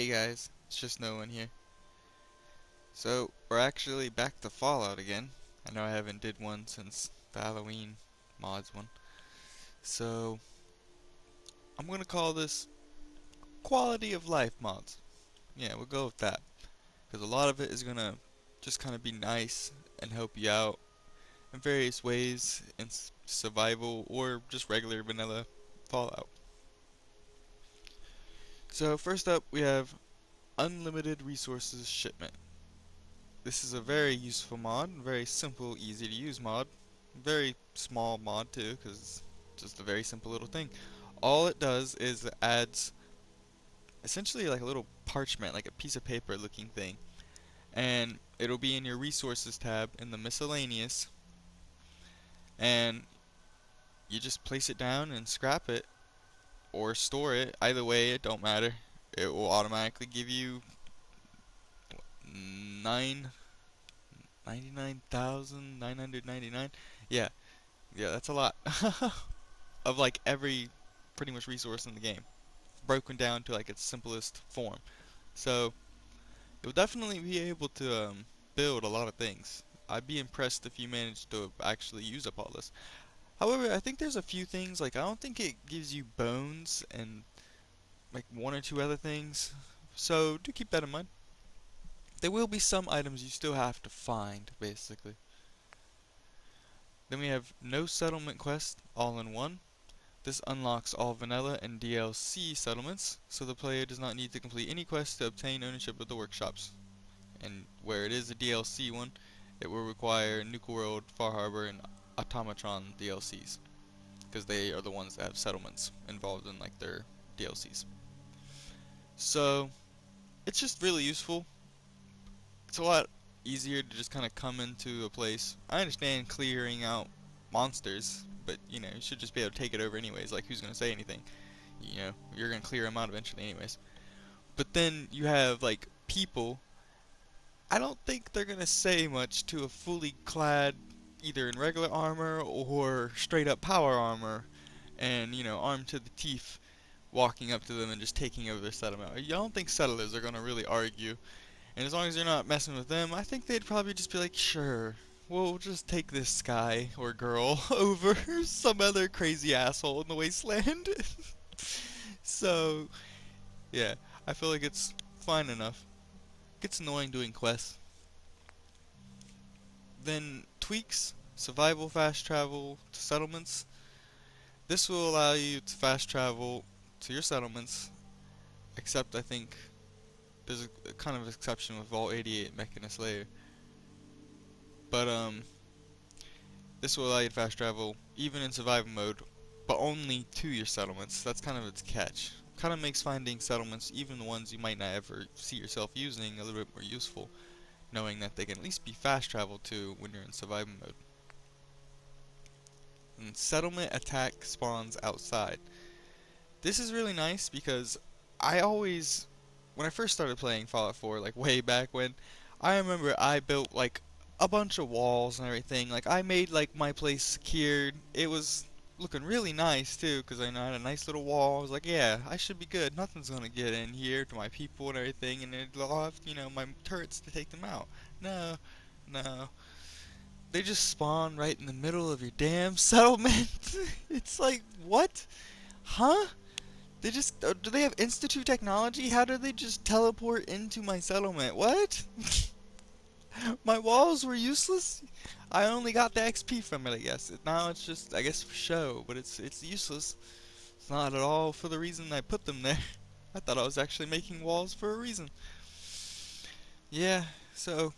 Hey guys, it's just no one here. So, we're actually back to Fallout again. I know I haven't did one since the Halloween mods one. So, I'm gonna call this quality of life mods. Yeah, we'll go with that. Because a lot of it is gonna just kind of be nice and help you out in various ways in survival or just regular vanilla Fallout. So, first up, we have Unlimited Resources Shipment. This is a very useful mod, very simple, easy to use mod. Very small mod too, because it's just a very simple little thing. All it does is it adds essentially like a little parchment, like a piece of paper looking thing. And it'll be in your resources tab in the miscellaneous. And you just place it down and scrap it or store it. Either way, it don't matter. It will automatically give you nine 99,999. Yeah, yeah, that's a lot of like every pretty much resource in the game, broken down to like its simplest form. So you'll definitely be able to build a lot of things. I'd be impressed if you managed to actually use up all this. However, I think there's a few things like I don't think it gives you bones and like one or two other things. So do keep that in mind. There will be some items you still have to find, basically. Then we have no settlement quest all in one. This unlocks all vanilla and DLC settlements, so the player does not need to complete any quests to obtain ownership of the workshops. And where it is a DLC one, it will require Nuka World, Far Harbor, and Automatron DLCs, because they are the ones that have settlements involved in like their DLCs. So it's just really useful. It's a lot easier to just kind of come into a place. I understand clearing out monsters, but you know, you should just be able to take it over anyways. Like, who's gonna say anything? You know, you're gonna clear them out eventually anyways. But then you have like people. I don't think they're gonna say much to a fully clad, either in regular armor or straight up power armor, and you know, armed to the teeth, walking up to them and just taking over their settlement. I don't think settlers are gonna really argue. And as long as you're not messing with them, I think they'd probably just be like, sure, we'll just take this guy or girl over some other crazy asshole in the wasteland. So, yeah, I feel like it's fine enough. Gets annoying doing quests. Then tweaks, survival fast travel to settlements. This will allow you to fast travel to your settlements, except I think there's a kind of exception with Vault 88 Mechanist Layer. But this will allow you to fast travel even in survival mode, but only to your settlements. That's kind of its catch. Kind of makes finding settlements, even the ones you might not ever see yourself using, a little bit more useful, knowing that they can at least be fast traveled to when you're in survival mode. And settlement attack spawns outside. This is really nice because I always, when I first started playing Fallout 4, like way back when, I remember I built like a bunch of walls and everything. Like I made like my place secured. It was looking really nice too, because I had a nice little wall. I was like, yeah, I should be good. Nothing's gonna get in here to my people and everything, and it'll have, you know, my turrets to take them out. No, no. They just spawn right in the middle of your damn settlement. It's like, what? Huh? They just, do they have Institute technology? How do they just teleport into my settlement? What? My walls were useless? I only got the XP from it, I guess. Now it's just, I guess, for show, but it's useless. It's not at all for the reason I put them there. I thought I was actually making walls for a reason. Yeah, so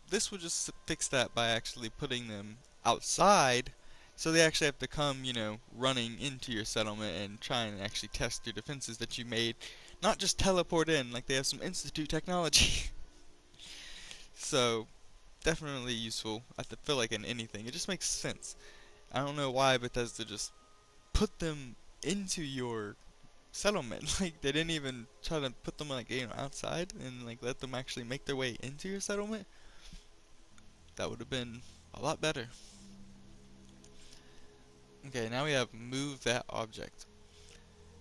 this would just fix that by actually putting them outside, so they actually have to come, you know, running into your settlement and try and actually test your defenses that you made, not just teleport in like they have some Institute technology. So definitely useful. I feel like in anything, it just makes sense. I don't know why Bethesda just put them into your settlement. Like they didn't even try to put them like, you know, outside and like let them actually make their way into your settlement. That would have been a lot better. Okay, now we have move that object.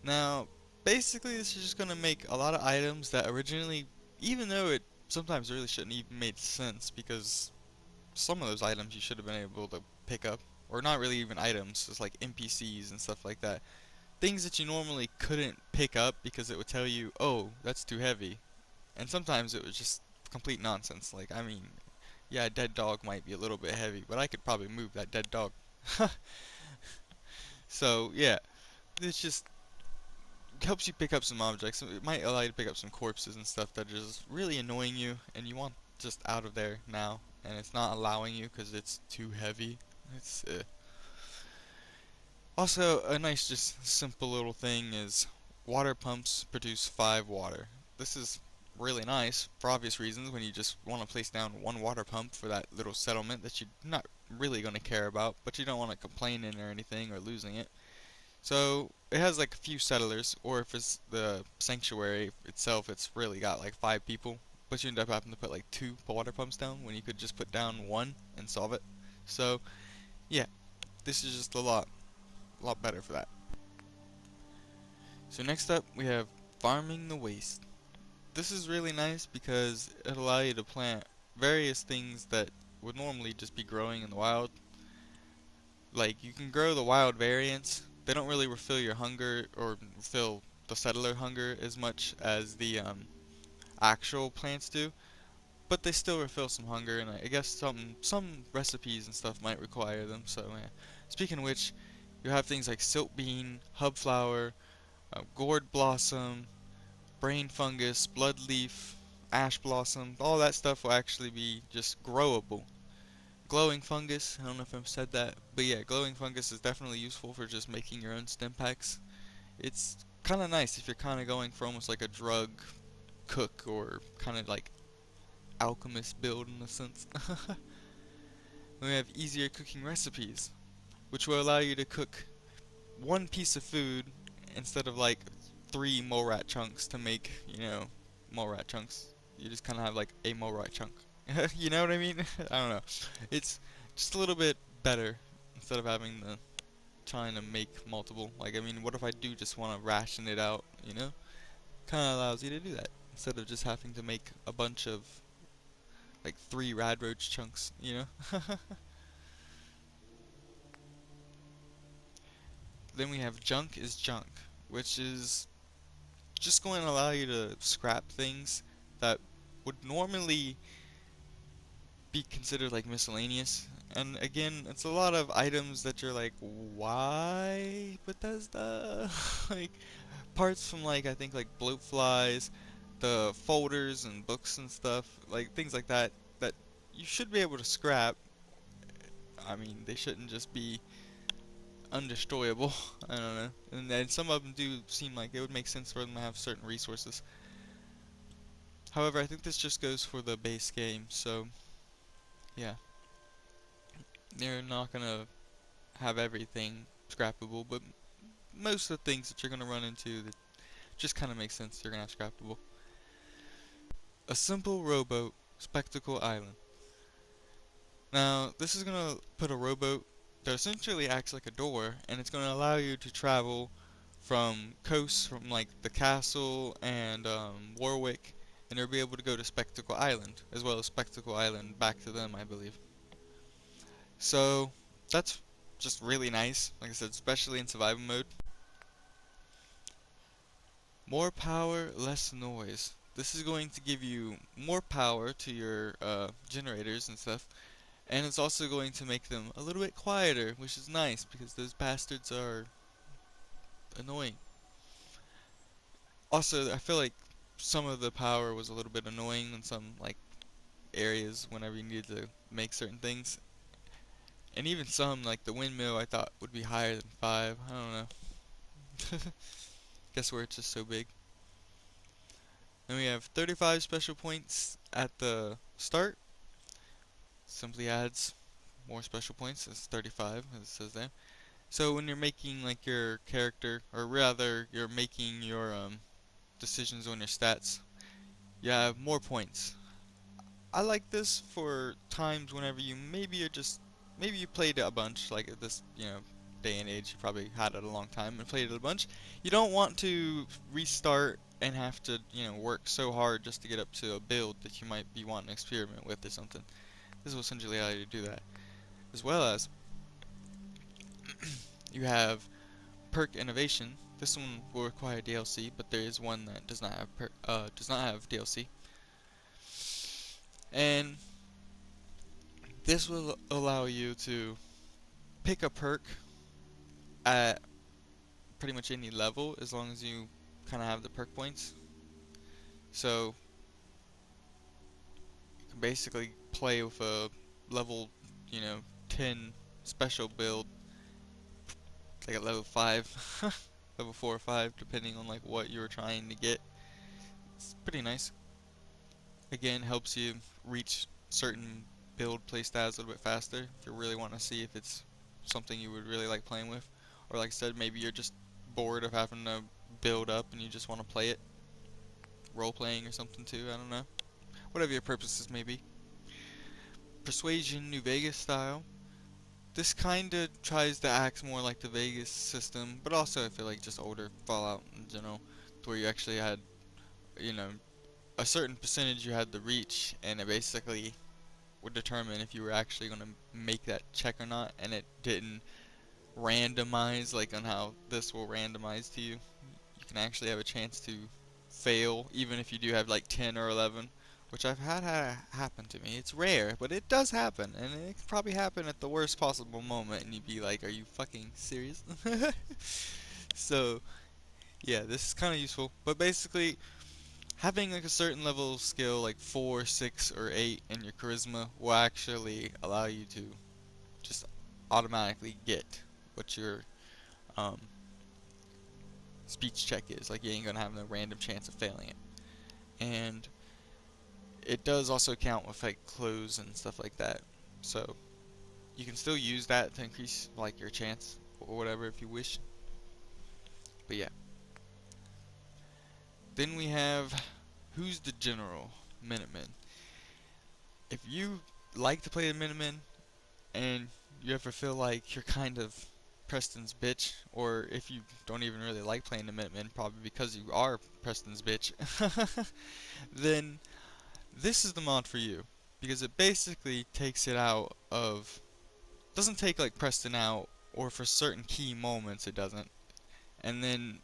Now, Basically, this is just gonna make a lot of items that originally, even though it sometimes really shouldn't even made sense, because some of those items you should have been able to pick up, or not really even items, just like NPCs and stuff like that. Things that you normally couldn't pick up because it would tell you, oh, that's too heavy. And sometimes it was just complete nonsense. Like, I mean, yeah, a dead dog might be a little bit heavy, but I could probably move that dead dog. So, yeah, it's just helps you pick up some objects. It might allow you to pick up some corpses and stuff that are just really annoying you, and you want just out of there now, and it's not allowing you because it's too heavy. It's Also, a nice, just simple little thing is water pumps produce 5 water. This is really nice for obvious reasons when you just want to place down one water pump for that little settlement that you're not really going to care about, but you don't want to complain in or anything or losing it. So it has like a few settlers, or if it's the sanctuary itself, it's really got like 5 people, but you end up having to put like 2 water pumps down when you could just put down one and solve it. So yeah, this is just a lot better for that. So next up we have farming the waste. This is really nice because it allows you to plant various things that would normally just be growing in the wild. Like you can grow the wild variants. They don't really refill your hunger or refill the settler hunger as much as the actual plants do, but they still refill some hunger, and I guess some recipes and stuff might require them. So yeah. Speaking of which, you have things like silt bean, hub flower, gourd blossom, brain fungus, blood leaf, ash blossom. All that stuff will actually be just growable. Glowing fungus, I don't know if I've said that, but yeah, glowing fungus is definitely useful for just making your own stim packs. It's kind of nice if you're kind of going for almost like a drug cook or kind of like alchemist build in a sense. Then we have easier cooking recipes, which will allow you to cook one piece of food instead of like 3 mole rat chunks to make, mole rat chunks. You just kind of have like a mole rat chunk. You know what I mean? I don't know. It's just a little bit better instead of having the trying to make multiple. Like, I mean, what if I do just want to ration it out, you know? Kind of allows you to do that instead of just having to make a bunch of like 3 radroach chunks, you know? Then we have junk is junk, which is just going to allow you to scrap things that would normally be considered like miscellaneous. And again, it's a lot of items that you're like, why Bethesda? Like parts from like I think like bloat flies, the folders and books and stuff, like things like that that you should be able to scrap. I mean, they shouldn't just be undestroyable. I don't know. And then some of them do seem like it would make sense for them to have certain resources. However, I think this just goes for the base game, so yeah. They're not gonna have everything scrappable, but most of the things that you're gonna run into that just kinda make sense they're gonna have scrappable. A simple rowboat, Spectacle Island. Now, this is gonna put a rowboat that essentially acts like a door, and it's gonna allow you to travel from coasts from like the castle and Warwick, and you'll be able to go to Spectacle Island, as well as Spectacle Island back to them, I believe. So that's just really nice, like I said, especially in survival mode. More power, less noise. This is going to give you more power to your generators and stuff, and it's also going to make them a little bit quieter, which is nice because those bastards are annoying. Also, I feel like some of the power was a little bit annoying in some like areas whenever you needed to make certain things. And even some, like the windmill, I thought would be higher than 5. I don't know. Guess where it's just so big. Then we have 35 special points at the start. Simply adds more special points. It's 35, as it says there. So when you're making like your character, or rather, you're making your decisions on your stats, you have more points. I like this for times whenever you maybe you're just maybe you played a bunch like this, day and age, you probably had it a long time and played it a bunch. You don't want to restart and have to, work so hard just to get up to a build that you might be wanting to experiment with or something. This will essentially allow you to do that. As well as, you have perk innovation. This one will require DLC, but there is one that does not have DLC. And this will allow you to pick a perk at pretty much any level as long as you kind of have the perk points. So you can basically play with a level, you know, 10 special build, like at level 5, level 4 or 5, depending on like what you're trying to get. It's pretty nice. Again, helps you reach certain build playstyles a little bit faster if you really want to see if it's something you would really like playing with. Or like I said, maybe you're just bored of having to build up and you just want to play it. Role playing or something too, I don't know. Whatever your purposes may be. Persuasion, New Vegas style. This kinda tries to act more like the Vegas system, but also I feel like just older Fallout in general, to where you actually had, you know, a certain percentage you had to reach, and it basically would determine if you were actually going to make that check or not, and it didn't randomize like on how this will randomize to you. You can actually have a chance to fail even if you do have like 10 or 11, which I've had happen to me. It's rare, but it does happen, and it can probably happen at the worst possible moment, and you'd be like, are you fucking serious? So yeah, this is kind of useful, but basically having like a certain level of skill, like 4, 6, or 8 in your charisma, will actually allow you to just automatically get what your um, speech check is. Like you ain't gonna have no random chance of failing it. And it does also count with like clothes and stuff like that. So you can still use that to increase like your chance or whatever if you wish. But yeah. Then we have Who's the General? Minutemen. If you like to play the Minutemen and you ever feel like you're kind of Preston's bitch, or if you don't even really like playing the Minutemen, probably because you are Preston's bitch, then this is the mod for you. Because it basically takes it out of, doesn't take like Preston out, or for certain key moments it doesn't. And then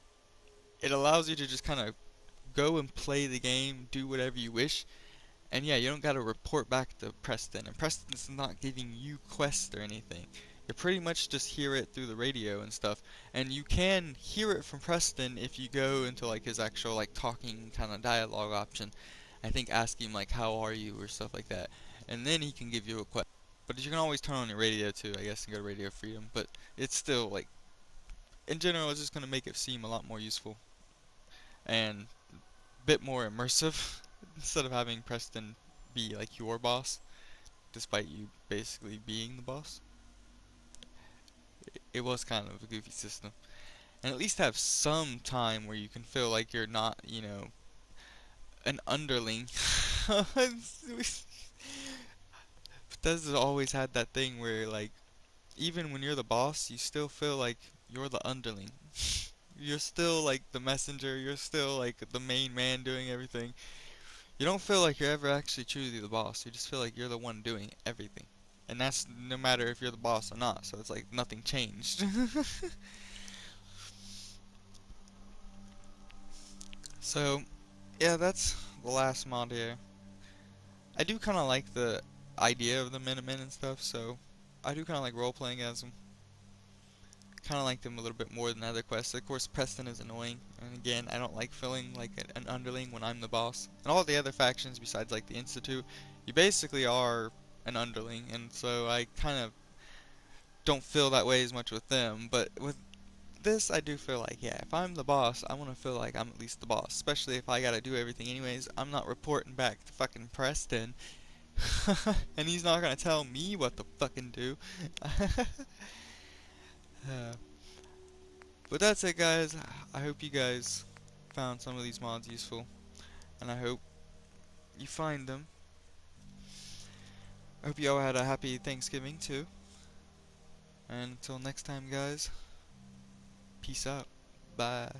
it allows you to just kind of go and play the game, do whatever you wish. And yeah, you don't gotta report back to Preston, and Preston's not giving you quests or anything. You pretty much just hear it through the radio and stuff, and you can hear it from Preston if you go into like his actual like talking kind of dialogue option. I think ask him like how are you or stuff like that, and then he can give you a quest. But you can always turn on your radio too, I guess, and go to Radio Freedom. But it's still like, in general, it's just gonna make it seem a lot more useful and a bit more immersive instead of having Preston be like your boss, despite you basically being the boss. It was kind of a goofy system. And at least have some time where you can feel like you're not, an underling. Bethesda always had that thing where, like, even when you're the boss, you still feel like you're the underling. You're still like the messenger, you're still like the main man doing everything. You don't feel like you're ever actually truly the boss. You just feel like you're the one doing everything. And that's no matter if you're the boss or not. So it's like nothing changed. So, yeah, that's the last mod here. I do kind of like the idea of the Minutemen and stuff, so I do kind of like role-playing as them. Kind of like them a little bit more than other quests. Of course, Preston is annoying, and again, I don't like feeling like an underling when I'm the boss. And all the other factions besides like the Institute, you basically are an underling, and so I kind of don't feel that way as much with them. But with this, I do feel like, yeah, if I'm the boss, I want to feel like I'm at least the boss. Especially if I gotta do everything anyways. I'm not reporting back to fucking Preston, and he's not gonna tell me what to fucking do. Uh, But that's it, guys. I hope you guys found some of these mods useful, and I hope you find them. I hope you all had a happy Thanksgiving too. And until next time, guys, peace out. Bye.